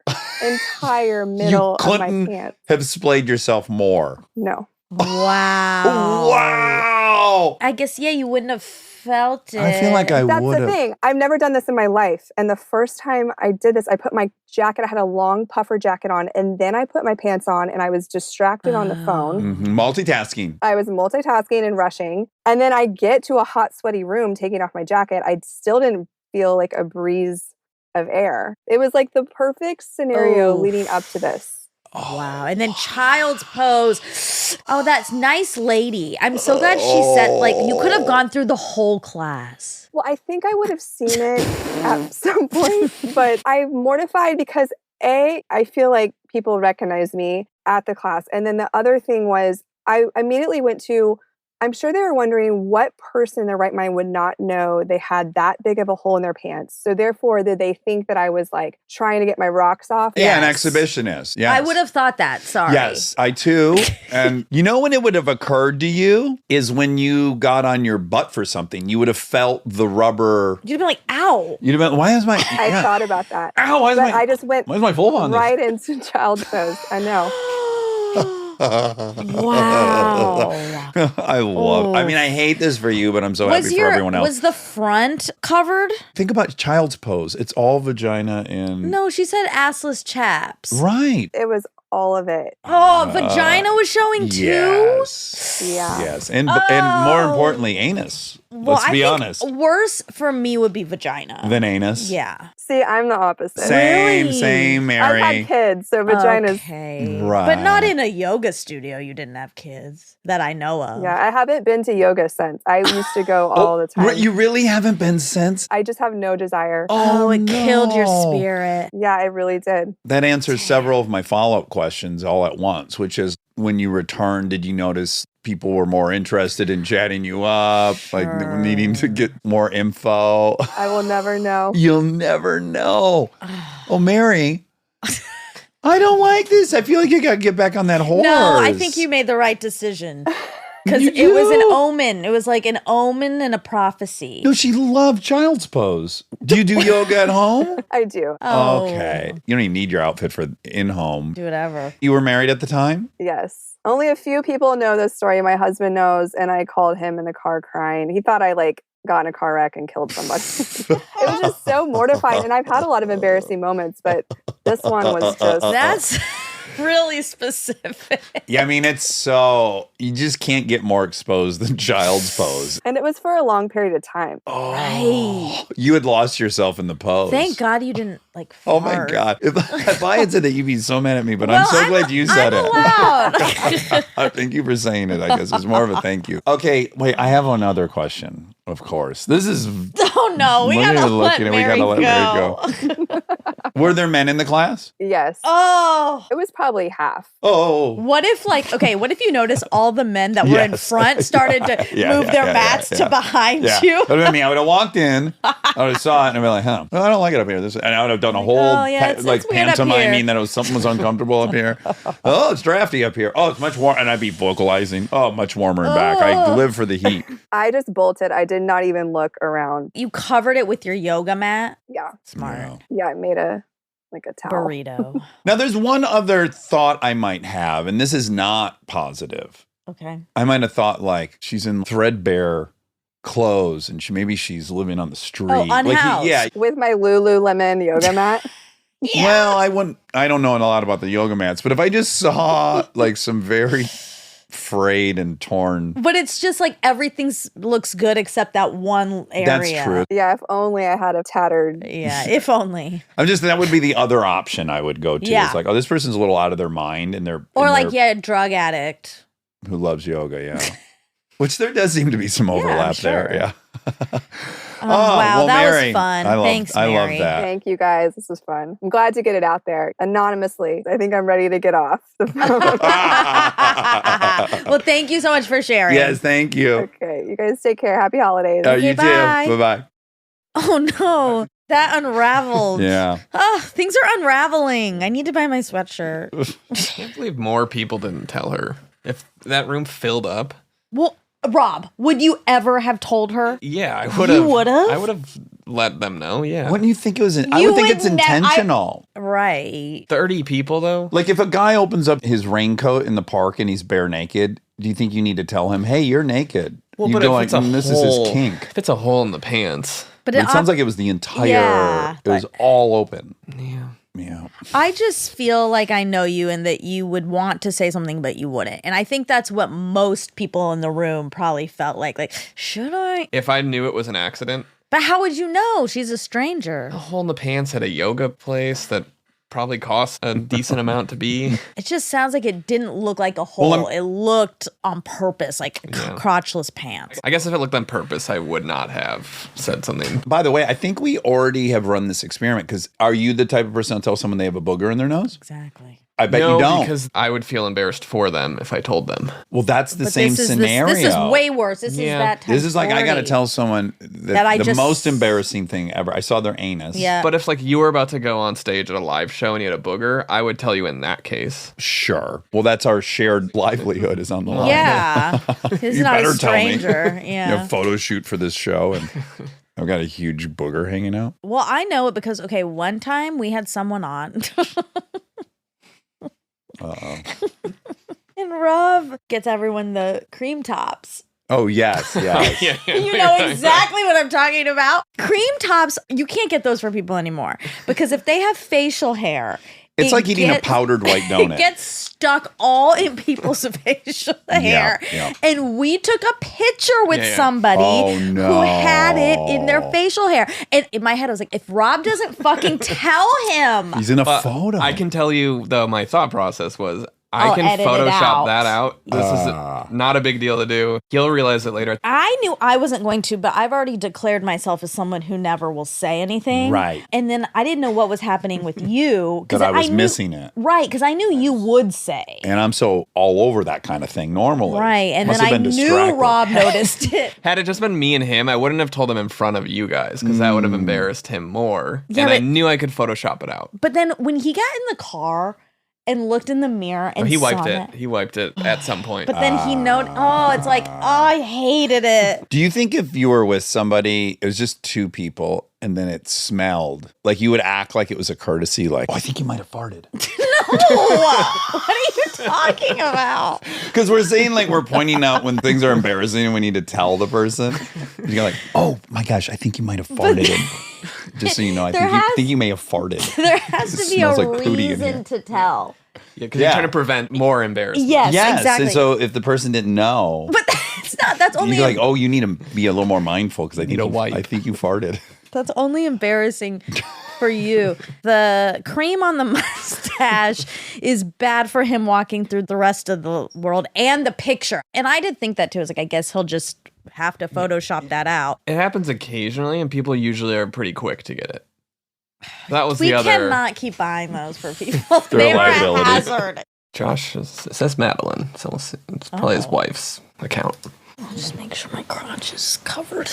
middle of my couldn't pants. have splayed yourself more. No. Wow. Wow. I guess, yeah, you wouldn't have felt it. I feel like I That's would the have. thing. I've never done this in my life. And the first time I did this, I put my jacket, I had a long puffer jacket on, and then I put my pants on and I was distracted on the phone. Multitasking. I was multitasking and rushing. And then I get to a hot, sweaty room taking off my jacket. I still didn't feel like a breeze of air. It was like the perfect scenario Oof. leading up to this. Wow. And then child's pose. Oh, that's nice lady. I'm so glad she said, like, you could have gone through the whole class. Well, I think I would have seen it at some point, but I'm mortified because I feel like people recognize me at the class. And then the other thing was I immediately went to, I'm sure they were wondering what person in their right mind would not know they had that big of a hole in their pants. So therefore, did they think that I was like trying to get my rocks off? Yeah, an Yes. exhibitionist. Yes. I would have thought that. Sorry. Yes, I too. And you know when it would have occurred to you is when you got on your butt for something. You would have felt the rubber. You'd be like, ow. You'd have been, why is my... I thought about that. Ow, why is But my... I just went Why is my vulva on right into child's pose. I know. Wow. I love... I mean, I hate this for you, but I'm so happy for everyone else. Was the front covered? Think about child's pose. It's all vagina and... No, she said assless chaps. Right. It was all of it. Oh, vagina was showing too? Yes. Yeah. Yes. And more importantly, anus. Well, Let's be think honest. Worse for me would be vagina. Than anus. Yeah. See, I'm the opposite. Same, Really? same, I've Mary. had kids, so vaginas. Okay. Right. But not in a yoga studio. You didn't have kids that I know of. Yeah, I haven't been to yoga since. I used to go all the time. You really haven't been since? I just have no desire. Oh, it killed your no. spirit. Yeah, it really did. That answers several of my follow-up questions all at once, which is when you returned, did you notice people were more interested in chatting you up, like needing to get more info? I will never know. You'll never know. Oh, Mary, I don't like this. I feel like you got to get back on that horse. No, I think you made the right decision. Because You it was an do? omen. It was like an omen and a prophecy. No, she loved child's pose. Do you do yoga at home? I do. Oh. Okay. You don't even need your outfit for in-home. Do whatever. You were married at the time? Yes. Only a few people know this story. My husband knows, and I called him in the car crying. He thought I got in a car wreck and killed somebody. It was just so mortifying. And I've had a lot of embarrassing moments, but this one was just... That's really specific. Yeah, I mean, it's so... You just can't get more exposed than child's pose. And it was for a long period of time. Oh, Right. you had lost yourself in the pose. Thank God you didn't like Oh my fart. God. If I had said that, you'd be so mad at me, but I'm Well, so glad you said I'm it. allowed. Thank you for saying it, I guess. It's more of a thank you. Okay, wait, I have another question, of course. This is... Oh no, we Look at gotta it, let looking at it. We Mary gotta let Mary go. Were there men in the class? Yes. Oh. It was probably half. Oh. What if what if you notice all the men that were in Yes. front started to Yeah, move yeah, their yeah, mats yeah, to yeah. behind Yeah. you? But I mean, I would have walked in, I would have saw it, and I'd be like, huh, well, I don't like it up here. And I would have done a whole, oh, yeah, it's weird up pantomiming here. that something was uncomfortable up here. Oh, it's drafty up here. Oh, it's much warm. And I'd be vocalizing, oh, much warmer in back. I Oh. live for the heat. I just bolted. I did not even look around. You covered it with your yoga mat. Yeah. Smart. Yeah. Yeah, I made a towel. Burrito. Now, there's one other thought I might have, and this is not positive. Okay. I might have thought, like, she's in threadbare clothes, and maybe she's living on the street. unhoused. Yeah. With my Lululemon yoga mat. Well, I don't know a lot about the yoga mats, but if I just saw like some very frayed and torn. But it's just like everything looks good except that one area. That's true. Yeah, if only I had a tattered. Yeah, if only. That would be the other option I would go to. Yeah. It's like, oh, this person's a little out of their mind, and they're Or and like, they're- yeah, drug addict. who loves yoga, yeah. Which there does seem to be some overlap there, sure. yeah. Oh, wow, that Mary, was fun. I love, Thanks, I love Mary. that. Thank you guys. This was fun. I'm glad to get it out there anonymously. I think I'm ready to get off the phone. Well, thank you so much for sharing. Yes, thank you. Okay, you guys take care. Happy holidays. Okay, You bye. too. Bye-bye. Oh no, that unraveled. Yeah. Oh, things are unraveling. I need to buy my sweatshirt. I can't believe more people didn't tell her. If that room filled up, Well, Rob, would you ever have told her? yeah, I would have. You would've? I would have let them know. Yeah. Wouldn't you think it was? I You would think would it's ne- I- intentional. Right. 30 people though. Like if a guy opens up his raincoat in the park and he's bare naked, do you think you need to tell him, "Hey, you're naked"? Well, you but go if like, it's a this hole, is his kink. If it's a hole in the pants, But It sounds like it was the entire. Yeah, it was but- all open. yeah. Yeah. I just feel like I know you and that you would want to say something, but you wouldn't. And I think that's what most people in the room probably felt like. Like, should I? If I knew it was an accident, But how would you know? She's a stranger. a hole in the pants at a yoga place that probably costs a decent amount to be. It just sounds like it didn't look like a hole. Well, it looked on purpose, like crotchless pants. I guess if it looked on purpose, I would not have said something. By the way, I think we already have run this experiment because are you the type of person to tell someone they have a booger in their nose? Exactly. I bet No, you don't. because I would feel embarrassed for them if I told them. Well, that's the same this is, scenario. This is way worse. This is that type This is like I got to story. tell someone that the just- most embarrassing thing ever. I saw their anus. Yeah. But if like you were about to go on stage at a live show and you had a booger, I would tell you in that case. Sure. Well, that's our shared livelihood is on the line. Yeah. He's You not better a tell me. stranger. You Yeah. know, photo shoot for this show, and I've got a huge booger hanging out. Well, I know it because, okay, one time we had someone on. Uh-oh. And Rob gets everyone the cream tops. Oh, yes, yes. You know exactly what I'm talking about. Cream tops, you can't get those for people anymore because if they have facial hair, It's like eating a powdered white donut. It gets stuck all in people's facial hair. yeah. And we took a picture with Yeah. somebody no. who had it in their facial hair. And in my head, I was like, if Rob doesn't fucking tell him. He's in a photo. I can tell you, though, my thought process was I I'll can edit it Photoshop out. that out. This is not a big deal to do. He'll realize it later. I knew I wasn't going to, but I've already declared myself as someone who never will say anything. Right. And then I didn't know what was happening with you. That I was knew, missing it. Right, because I knew you would say. And I'm so all over that kind of thing normally. Right, and Must then have I been knew distracted. Rob noticed it. Had it just been me and him, I wouldn't have told him in front of you guys because that would have embarrassed him more. Yeah, and I but- knew I could Photoshop it out. But then when he got in the car and looked in the mirror and He saw wiped it. that- He wiped it at some point. But then he noted, it's like, I hated it. Do you think if you were with somebody, it was just two people, and then it smelled, like you would act like it was a courtesy, like, I think you might have farted. What are you talking about? Because we're saying, like, we're pointing out when things are embarrassing and we need to tell the person. You're like, oh my gosh, I think you might have farted. Just so you know, I think you may have farted. There has to be a Smells like pootie in here. reason to tell. Yeah, because you're trying to prevent more embarrassment. Yes, exactly. And so if the person didn't know, But that's not. That's only. you're like, oh, you need to be a little more mindful because I think wipe. I think you farted. That's only embarrassing for you. The cream on the mustache is bad for him walking through the rest of the world and the picture. And I did think that too. I was like, I guess he'll just have to Photoshop that out. It happens occasionally, and people usually are pretty quick to get it. That was We the other. cannot keep buying those for people. They're They a were a liability. hazard. Josh, it says Madeline. So it's probably his wife's account. I'll just make sure my crotch is covered.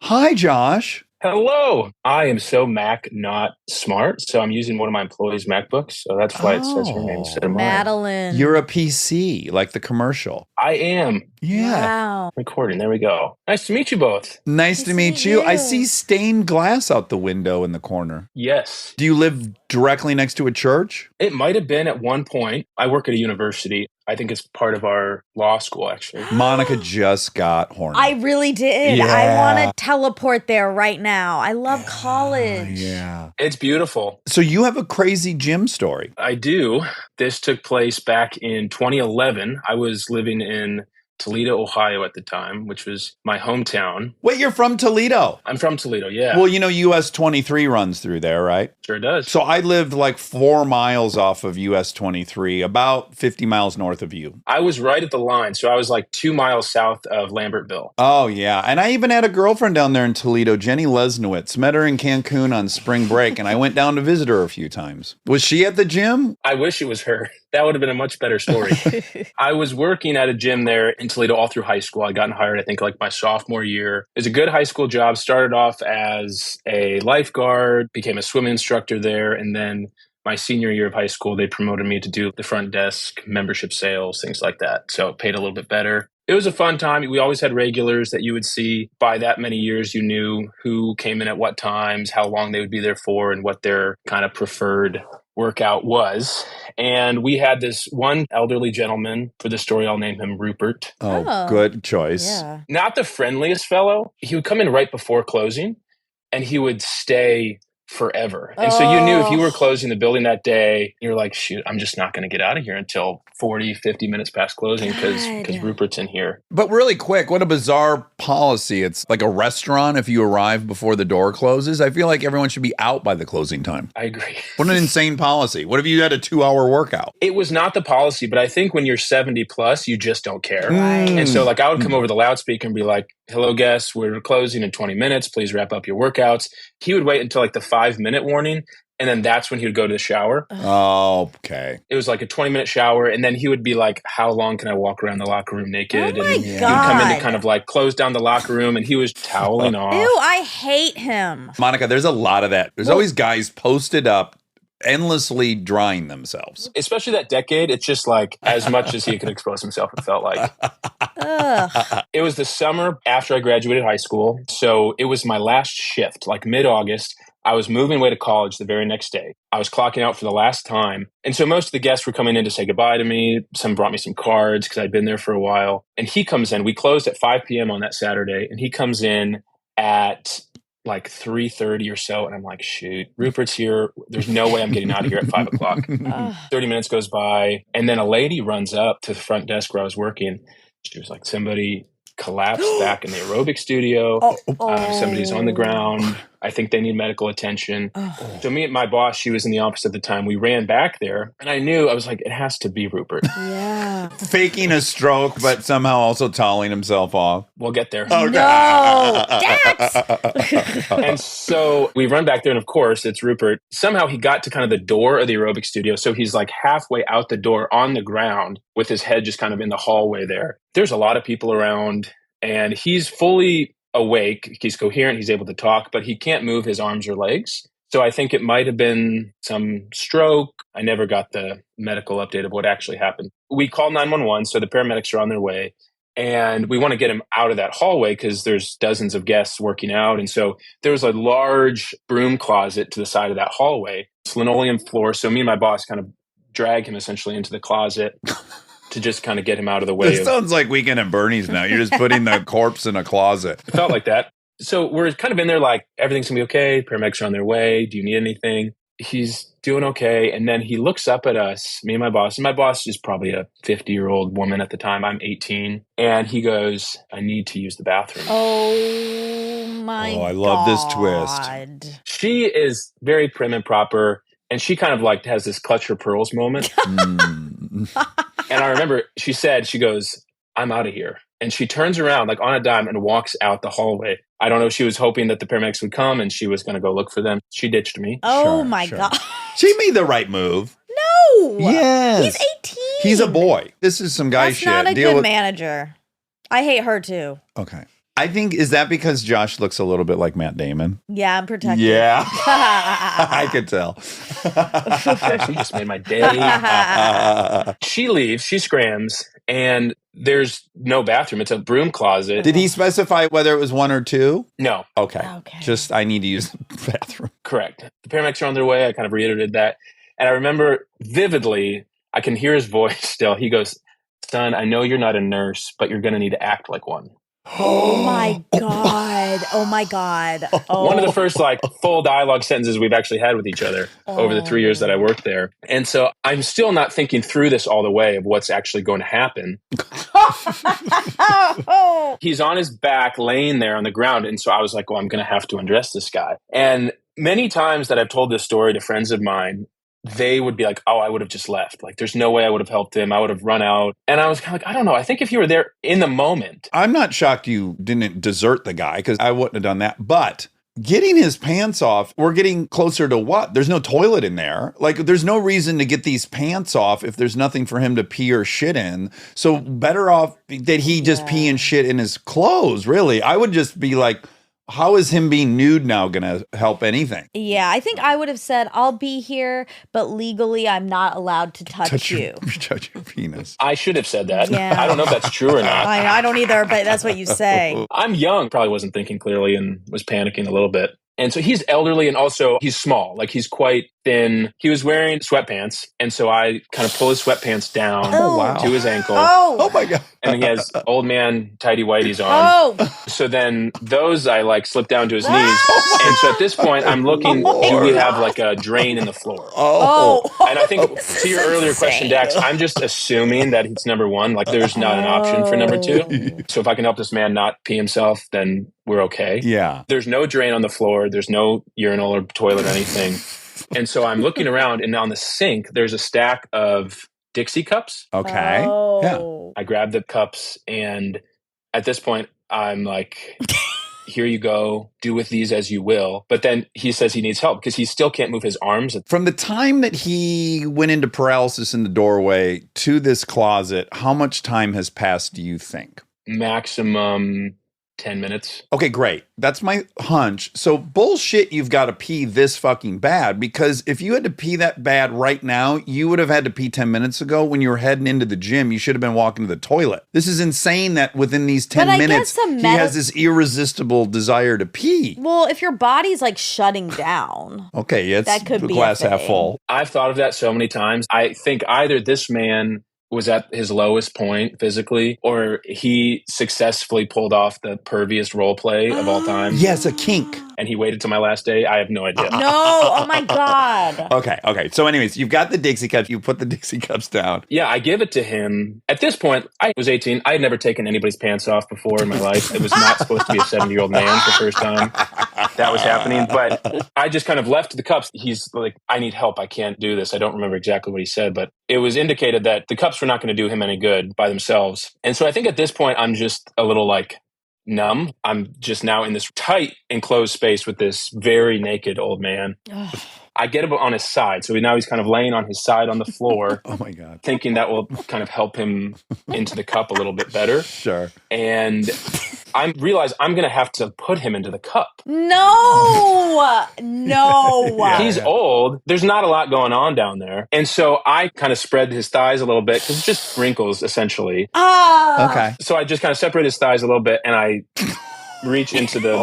Hi, Josh. Hello. I am so Mac not smart, so I'm using one of my employees' MacBooks. So that's why it says her name instead of mine. Madeline. You're a PC, like the commercial. I am Yeah. Wow. recording. There we go. Nice to meet you both. Nice to meet you. I see stained glass out the window in the corner. Yes. Do you live directly next to a church? It might have been at one point. I work at a university. I think it's part of our law school, actually. Monica just got horny. I really did. Yeah. I want to teleport there right now. I love college. Yeah. It's beautiful. So you have a crazy gym story. I do. This took place back in 2011. I was living in Toledo, Ohio at the time, which was my hometown. Wait, you're from Toledo? I'm from Toledo, yeah. Well, you know, US 23 runs through there, right? Sure does. So I lived like 4 miles off of US 23, about 50 miles north of you. I was right at the line, so I was like 2 miles south of Lambertville. Oh, yeah. And I even had a girlfriend down there in Toledo, Jenny Lesnowitz. Met her in Cancun on spring break, and I went down to visit her a few times. Was she at the gym? I wish it was her. That would have been a much better story. I was working at a gym there in Toledo all through high school. I got hired, I think, like my sophomore year. It was a good high school job. Started off as a lifeguard, became a swim instructor there, and then my senior year of high school, they promoted me to do the front desk, membership sales, things like that. So it paid a little bit better. It was a fun time. We always had regulars that you would see. By that many years, you knew who came in at what times, how long they would be there for, and what their kind of preferred workout was. And we had this one elderly gentleman, for the story, I'll name him Rupert. Oh, good choice. Yeah. Not the friendliest fellow. He would come in right before closing, and he would stay forever. And so you knew if you were closing the building that day, you're like, shoot, I'm just not going to get out of here until 40, 50 minutes past closing because Rupert's in here. But really quick, what a bizarre policy. It's like a restaurant if you arrive before the door closes. I feel like everyone should be out by the closing time. I agree. What an insane policy. What if you had a 2-hour workout? It was not the policy, but I think when you're 70 plus, you just don't care. Right. And so like I would come over the loudspeaker and be like, hello, guests, we're closing in 20 minutes. Please wrap up your workouts. He would wait until like the 5-minute warning. And then that's when he would go to the shower. Oh, okay. It was like a 20-minute shower. And then he would be like, how long can I walk around the locker room naked? Oh my and God. he would come in to kind of like close down the locker room and he was toweling off. Ew, I hate him. Monica, there's a lot of that. There's always guys posted up endlessly drying themselves. Especially that decade, it's just like as much as he could expose himself, it felt like. It was the summer after I graduated high school. So it was my last shift, like mid-August. I was moving away to college the very next day. I was clocking out for the last time. And so most of the guests were coming in to say goodbye to me. Some brought me some cards because I'd been there for a while. And he comes in. We closed at 5 p.m. on that Saturday. And he comes in at like 3:30 or so. And I'm like, shoot, Rupert's here. There's no way I'm getting out of here at 5 o'clock. 30 minutes goes by. And then a lady runs up to the front desk where I was working. She was like, somebody collapsed back in the aerobic studio. Somebody's on the ground. I think they need medical attention. So me and my boss, she was in the office at the time. We ran back there and I knew, I was like, it has to be Rupert. Yeah. Faking a stroke, but somehow also toweling himself off. We'll get there. Oh, No, Dax! And so we run back there and of course it's Rupert. Somehow he got to kind of the door of the aerobic studio. So he's like halfway out the door on the ground with his head just kind of in the hallway there. There's a lot of people around and he's fully awake. He's coherent. He's able to talk, but he can't move his arms or legs. So I think it might have been some stroke. I never got the medical update of what actually happened. We called 911. So the paramedics are on their way and we want to get him out of that hallway because there's dozens of guests working out. And so there was a large broom closet to the side of that hallway. It's linoleum floor. So me and my boss kind of drag him essentially into the closet to just kind of get him out of the way. This sounds like Weekend at Bernie's now. You're just putting the corpse in a closet. It felt like that. So we're kind of in there like, everything's going to be okay. Paramedics are on their way. Do you need anything? He's doing okay. And then he looks up at us, me and my boss. And my boss is probably a 50-year-old woman at the time. I'm 18. And he goes, I need to use the bathroom. Oh, my God. I love this twist. She is very prim and proper. And she kind of like has this clutch her pearls moment. And I remember she goes, I'm out of here. And she turns around like on a dime and walks out the hallway. I don't know if she was hoping that the paramedics would come and she was going to go look for them. She ditched me. Oh, my God. She made the right move. No. Yes. He's 18. He's a boy. This is some guy That's shit. not a good manager. I hate her too. Okay. I think, is that because Josh looks a little bit like Matt Damon? Yeah, I'm protected. Yeah. I could tell. She just made my day. She leaves, she scrams, and there's no bathroom. It's a broom closet. Did he specify whether it was one or two? No. Okay. Just, I need to use the bathroom. Correct. The paramedics are on their way. I kind of reiterated that. And I remember vividly, I can hear his voice still. He goes, son, I know you're not a nurse, but you're going to need to act like one. Oh my God. Oh my God. Oh. One of the first like full dialogue sentences we've actually had with each other over the 3 years that I worked there. And so I'm still not thinking through this all the way of what's actually going to happen. He's on his back laying there on the ground. And so I was like, well, I'm going to have to undress this guy. And many times that I've told this story to friends of mine, they would be like, oh, I would have just left. Like, there's no way I would have helped him. I would have run out. And I was kind of like, I don't know. I think if you were there in the moment. I'm not shocked you didn't desert the guy because I wouldn't have done that. But getting his pants off, we're getting closer to what? There's no toilet in there. Like, there's no reason to get these pants off if there's nothing for him to pee or shit in. So better off that he just pee and shit in his clothes, really. I would just be like, how is him being nude now going to help anything? Yeah, I think I would have said, I'll be here, but legally I'm not allowed to touch you. Touch your penis. I should have said that. Yeah. I don't know if that's true or not. I don't either, but that's what you say. I'm young, probably wasn't thinking clearly and was panicking a little bit. And so he's elderly and also he's small. Like he's quite thin. He was wearing sweatpants. And so I kind of pull his sweatpants down to his ankle. Oh my God. And he has old man tighty whities on. So then those I like slip down to his knees. And so at this point, I'm looking, do we have like a drain in the floor? And I think to your earlier question, Dax, I'm just assuming that it's number one. Like there's not an option for number two. So if I can help this man not pee himself, then we're okay. Yeah. There's no drain on the floor. There's no urinal or toilet or anything. And so I'm looking around, and on the sink, there's a stack of Dixie cups. Okay. Yeah. I grab the cups, and at this point, I'm like, here you go. Do with these as you will. But then he says he needs help because he still can't move his arms. From the time that he went into paralysis in the doorway to this closet, how much time has passed, do you think? Maximum 10 minutes. Okay, great. That's my hunch. So bullshit, you've got to pee this fucking bad, because if you had to pee that bad right now, you would have had to pee 10 minutes ago. When you were heading into the gym, you should have been walking to the toilet. This is insane that within these 10 minutes, he has this irresistible desire to pee. Well, if your body's like shutting down. Okay, it's that could be glass half full. I've thought of that so many times. I think either this man was at his lowest point physically, or he successfully pulled off the perviest role play of all time. Yes, a kink. And he waited till my last day. I have no idea. No, oh my God. Okay. So anyways, you've got the Dixie cups. You put the Dixie cups down. Yeah, I give it to him. At this point, I was 18. I had never taken anybody's pants off before in my life. It was not supposed to be a 70-year-old man for the first time that was happening. But I just kind of left the cups. He's like, I need help. I can't do this. I don't remember exactly what he said, but it was indicated that the cups were not going to do him any good by themselves. And so I think at this point, I'm just a little like numb. I'm just now in this tight enclosed space with this very naked old man. I get him on his side. So now he's kind of laying on his side on the floor. Oh my God. Thinking that will kind of help him into the cup a little bit better. Sure. And I realize I'm going to have to put him into the cup. No. He's old. There's not a lot going on down there. And so I kind of spread his thighs a little bit because it's just wrinkles essentially. Okay. So I just kind of separate his thighs a little bit and I reach into the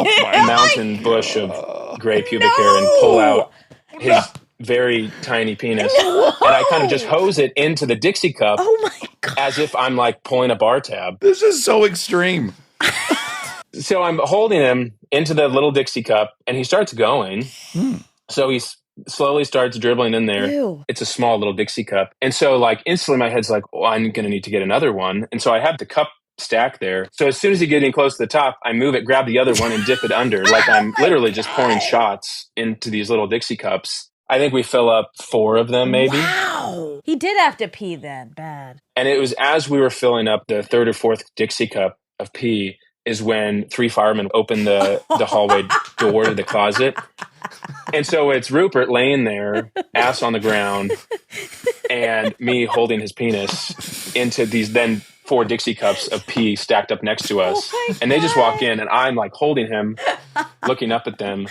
mountain bush of gray pubic hair and pull out his very tiny penis. And I kind of just hose it into the Dixie cup. Oh my God. As if I'm like pulling a bar tab. This is so extreme. So I'm holding him into the little Dixie cup and he starts going. So he slowly starts dribbling in there. Ew. It's a small little Dixie cup. And so like instantly my head's like, oh, I'm going to need to get another one. And so I have the cup stack there. So as soon as you get in close to the top, I move it, grab the other one and dip it under. Like I'm literally just pouring shots into these little Dixie cups. I think we fill up 4 of them maybe. Wow. He did have to pee then. Bad. And it was as we were filling up the 3rd or 4th Dixie cup of pee is when 3 firemen opened the hallway door to the closet. And so it's Rupert laying there, ass on the ground, and me holding his penis into these then 4 Dixie cups of pee stacked up next to us. And they just walk in and I'm like holding him, looking up at them.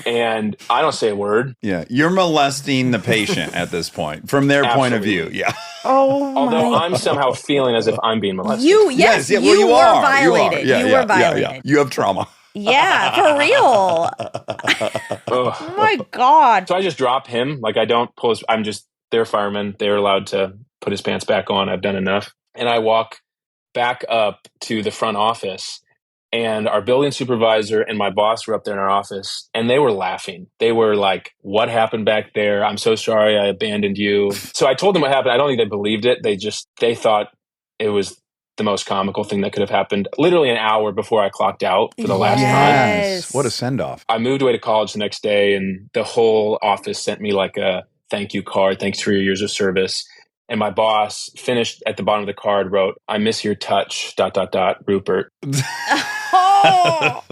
And I don't say a word. Yeah. You're molesting the patient at this point from their point of view. Yeah. Although I'm somehow feeling as if I'm being molested. You were violated. You were violated. Yeah. You have trauma. Yeah, for real. Oh my God. So I just drop him. Like I don't pull his, they're firemen. They're allowed to put his pants back on. I've done enough. And I walk back up to the front office and our building supervisor and my boss were up there in our office and they were laughing. They were like, what happened back there? I'm so sorry I abandoned you. So I told them what happened. I don't think they believed it. They thought it was the most comical thing that could have happened literally an hour before I clocked out for the last time. What a send-off. I moved away to college the next day and the whole office sent me like a thank you card. Thanks for your years of service. And my boss finished at the bottom of the card, wrote, I miss your touch, ... Rupert. Oh,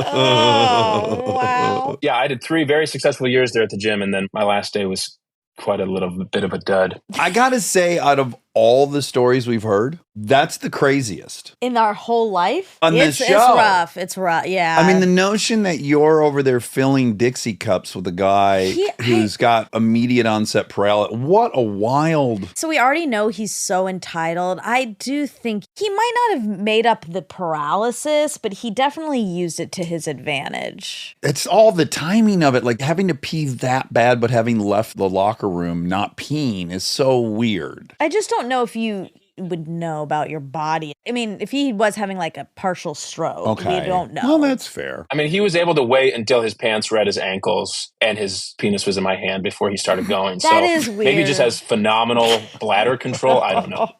wow. Yeah, I did 3 very successful years there at the gym. And then my last day was quite a little bit of a dud. I got to say, out of all the stories we've heard, That's the craziest. In our whole life? On this It's show. rough. It's rough. Yeah. I mean, the notion that you're over there filling Dixie cups with a guy who's got immediate onset paralysis. What a wild. So we already know he's so entitled. I do think he might not have made up the paralysis, but he definitely used it to his advantage. It's all the timing of it. Like having to pee that bad, but having left the locker room not peeing is so weird. I just don't know if you would know about your body. I mean, if he was having like a partial stroke, we don't know. Well, that's fair. I mean, he was able to wait until his pants were at his ankles and his penis was in my hand before he started going. That is weird. Maybe he just has phenomenal bladder control. I don't know.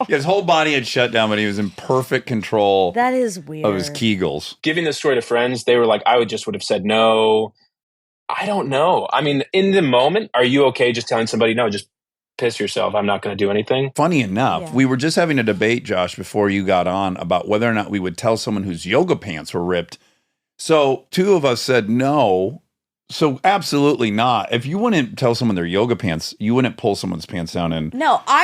Yeah, his whole body had shut down, but he was in perfect control That is weird. of his Kegels. Giving this story to friends, they were like, I would have said no. I don't know. I mean, in the moment, are you okay just telling somebody, no, just piss yourself, I'm not going to do anything? Funny enough, we were just having a debate, Josh, before you got on about whether or not we would tell someone whose yoga pants were ripped. So 2 of us said no. So absolutely not. If you wouldn't tell someone their yoga pants, you wouldn't pull someone's pants down and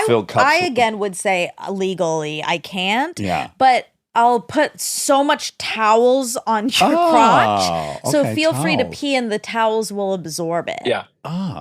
fill cups. I again would say legally I can't. Yeah. But I'll put so much towels on your crotch. So okay, feel free to towels. pee and the towels will absorb it. Yeah.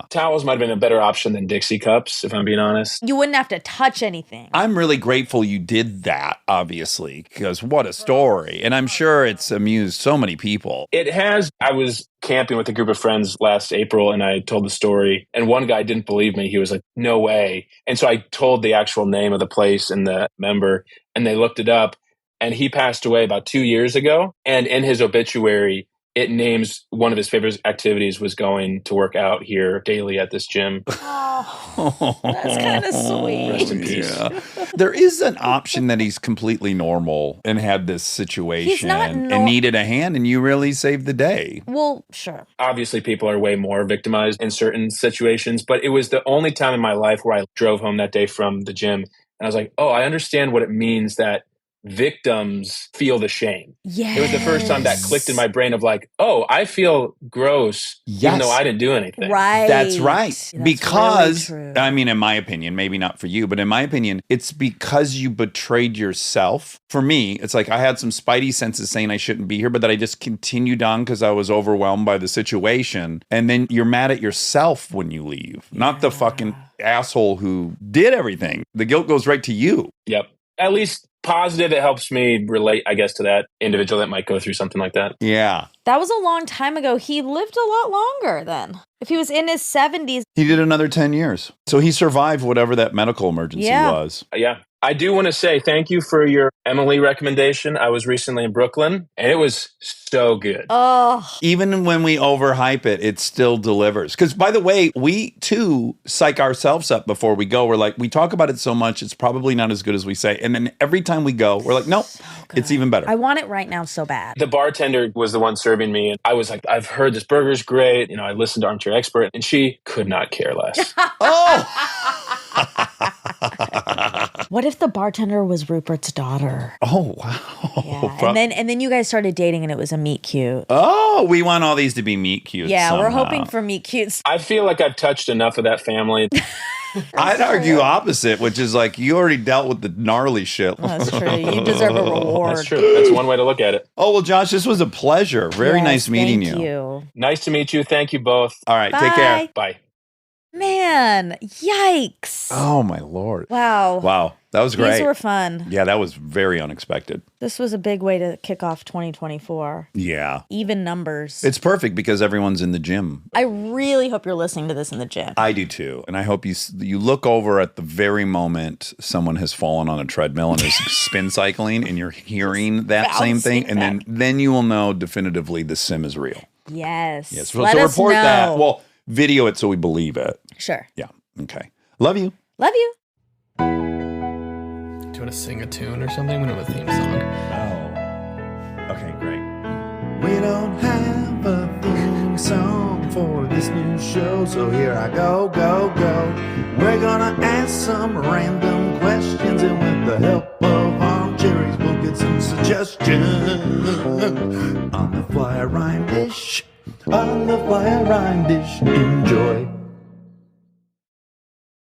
Towels might have been a better option than Dixie cups, if I'm being honest. You wouldn't have to touch anything. I'm really grateful you did that, obviously, because what a story. And I'm sure it's amused so many people. It has. I was camping with a group of friends last April and I told the story and one guy didn't believe me. He was like, no way. And so I told the actual name of the place and the member and they looked it up and he passed away about 2 years ago. And in his obituary, it names one of his favorite activities was going to work out here daily at this gym. Oh, that's kind of sweet. Rest in peace. Yeah. There is an option that he's completely normal and had this situation and needed a hand, and you really saved the day. Well, sure. Obviously, people are way more victimized in certain situations, but it was the only time in my life where I drove home that day from the gym, and I was like, oh, I understand what it means that victims feel the shame. Yes. It was the first time that clicked in my brain of like, oh, I feel gross even though I didn't do anything. Right. That's right. That's because, really true. I mean, in my opinion, maybe not for you, but in my opinion, it's because you betrayed yourself. For me, it's like I had some spidey senses saying I shouldn't be here, but that I just continued on because I was overwhelmed by the situation. And then you're mad at yourself when you leave, not the fucking asshole who did everything. The guilt goes right to you. Yep. At least positive, it helps me relate, I guess, to that individual that might go through something like that. Yeah. That was a long time ago. He lived a lot longer then. If he was in his 70s. He did another 10 years. So he survived whatever that medical emergency was. Yeah. I do want to say thank you for your Emily recommendation. I was recently in Brooklyn and it was so good. Oh. Even when we overhype it, it still delivers. Because by the way, we too psych ourselves up before we go. We're like, we talk about it so much, it's probably not as good as we say. And then every time we go, we're like, nope, it's even better. I want it right now so bad. The bartender was the one serving me. And I was like, I've heard this burger's great. You know, I listened to Armchair Expert and she could not care less. What if the bartender was Rupert's daughter? Oh, wow. Yeah. And then you guys started dating and it was a meet cute. Oh, we want all these to be meet cutes. Yeah, we're somehow. hoping for meet cutes. I feel like I've touched enough of that family. I'd argue opposite, which is like you already dealt with the gnarly shit. That's true. You deserve a reward. That's true. That's one way to look at it. Oh, well, Josh, this was a pleasure. Very Yes, nice meeting thank you. you. Nice to meet you. Thank you both. All right, Bye. take care. Bye. Man, yikes. Oh, my Lord. Wow. Wow, that was great. These were fun. Yeah, that was very unexpected. This was a big way to kick off 2024. Yeah. Even numbers. It's perfect because everyone's in the gym. I really hope you're listening to this in the gym. I do too. And I hope you look over at the very moment someone has fallen on a treadmill and is spin cycling and you're hearing that same thing. And then you will know definitively the sim is real. Yes. Yes. Let so us report know. that. Well, video it so we believe it. Sure. Yeah. Okay. Love you. Love you. Do you want to sing a tune or something? We don't have a theme song. Oh. Okay, great. We don't have a theme song for this new show, so here I go. We're gonna ask some random questions, and with the help of Armcherries, we'll get some suggestions. On the fly rhyme dish, enjoy.